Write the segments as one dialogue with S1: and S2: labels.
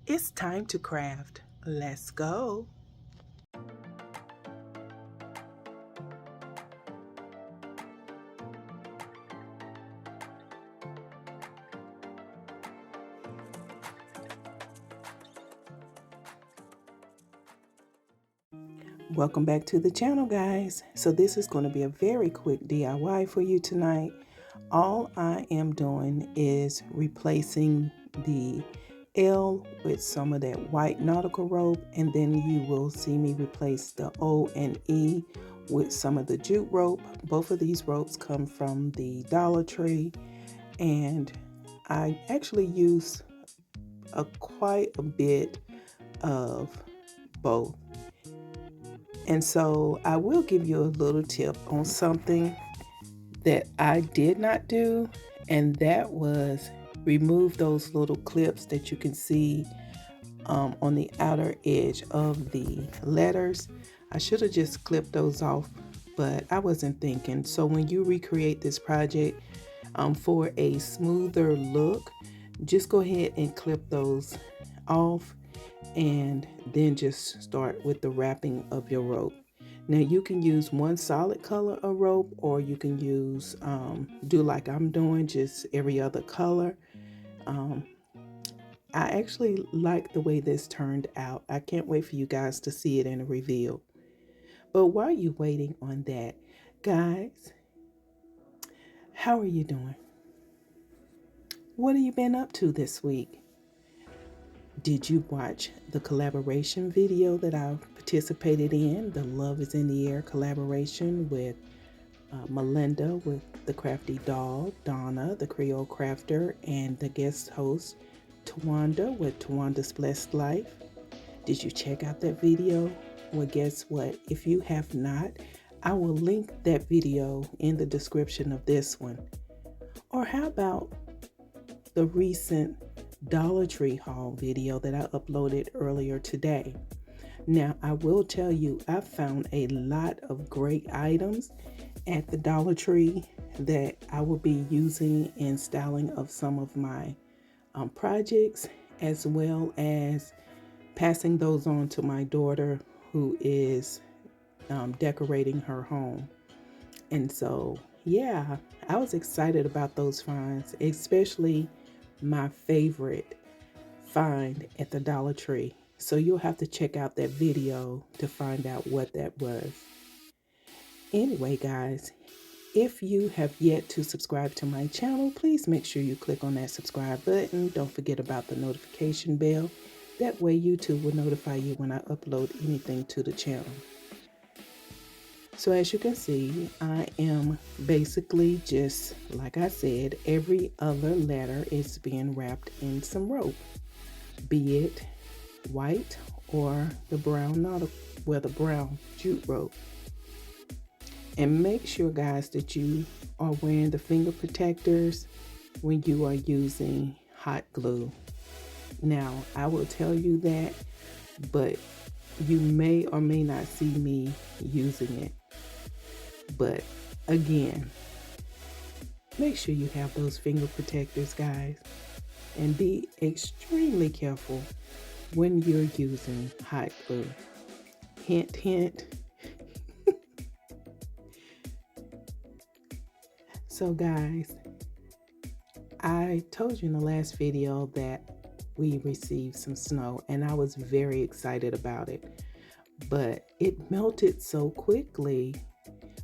S1: It's time to craft. Let's go. Welcome back to the channel, guys. So this is going to be a very quick DIY for you tonight. All I am doing is replacing the L with some of that white nautical rope, and then you will see me replace the O and E with some of the jute rope. Both of these ropes come from the Dollar Tree, and I actually use quite a bit of both. And so I will give you a little tip on something that I did not do, and that was remove those little clips that you can see on the outer edge of the letters. I should have just clipped those off, but I wasn't thinking. So when you recreate this project for a smoother look, just go ahead and clip those off and then just start with the wrapping of your rope. Now you can use one solid color of rope, or you can use do like I'm doing, just every other color. I actually like the way this turned out. I can't wait for you guys to see it in a reveal. But while you're waiting on that, guys, how are you doing? What have you been up to this week? Did you watch the collaboration video that I participated in, the Love is in the Air collaboration with Melinda with the Crafty Dog, Donna, the Creole Crafter, and the guest host, Tawanda with Tawanda's Blessed Life? Did you check out that video? Well, guess what? If you have not, I will link that video in the description of this one. Or how about the recent Dollar Tree haul video that I uploaded earlier today? Now, I will tell you, I found a lot of great items at the Dollar Tree that I will be using in styling of some of my projects, as well as passing those on to my daughter who is decorating her home. And so, yeah, I was excited about those finds, especially my favorite find at the Dollar Tree. So you'll have to check out that video to find out what that was. Anyway, guys, if you have yet to subscribe to my channel, please make sure you click on that subscribe button. Don't forget about the notification bell. That way YouTube will notify you when I upload anything to the channel. So as you can see, I am basically just, like I said, every other letter is being wrapped in some rope, be it white or the brown the brown jute rope. And make sure, guys, that you are wearing the finger protectors when you are using hot glue. Now, I will tell you that, but you may or may not see me using it. But again, make sure you have those finger protectors, guys, and be extremely careful when you're using hot glue. Hint, hint. So guys, I told you in the last video that we received some snow, and I was very excited about it, but it melted so quickly.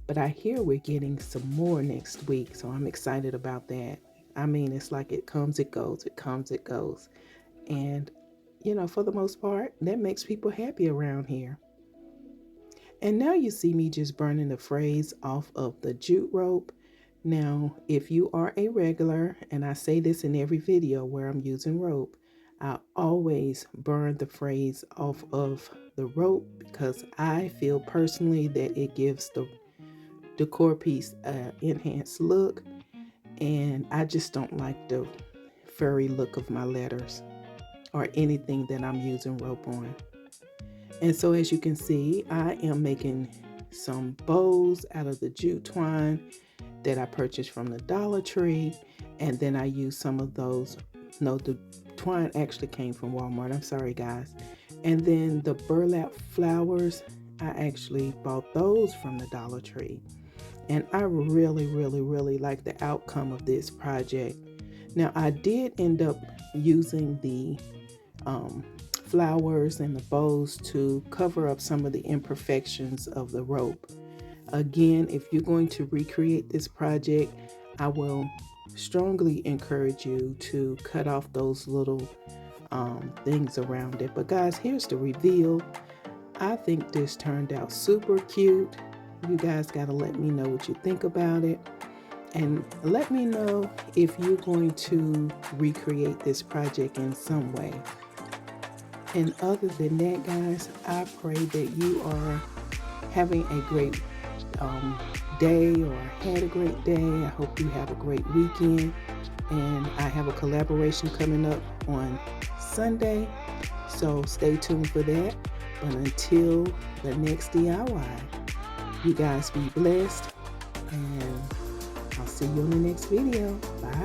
S1: But I hear we're getting some more next week, so I'm excited about that. I mean, it's like it comes, it goes, it comes, it goes. And, you know, for the most part, that makes people happy around here. And now you see me just burning the frays off of the jute rope. Now, if you are a regular, and I say this in every video where I'm using rope, I always burn the frays off of the rope because I feel personally that it gives the decor piece an enhanced look, and I just don't like the furry look of my letters or anything that I'm using rope on. And so as you can see, I am making some bows out of the jute twine that I purchased from the Dollar Tree, and then I use some of those No, the twine actually came from Walmart. I'm sorry, guys. And then the burlap flowers, I actually bought those from the Dollar Tree. And I really, really, really like the outcome of this project. Now, I did end up using the flowers and the bows to cover up some of the imperfections of the rope. Again, if you're going to recreate this project, I will strongly encourage you to cut off those little things around it. But guys, here's the reveal. I think this turned out super cute. You guys got to let me know what you think about it. And let me know if you're going to recreate this project in some way. And other than that, guys, I pray that you are having a great day or had a great day. I hope you have a great weekend. And I have a collaboration coming up on Sunday, so stay tuned for that. But until the next DIY, you guys be blessed, and I'll see you in the next video. Bye.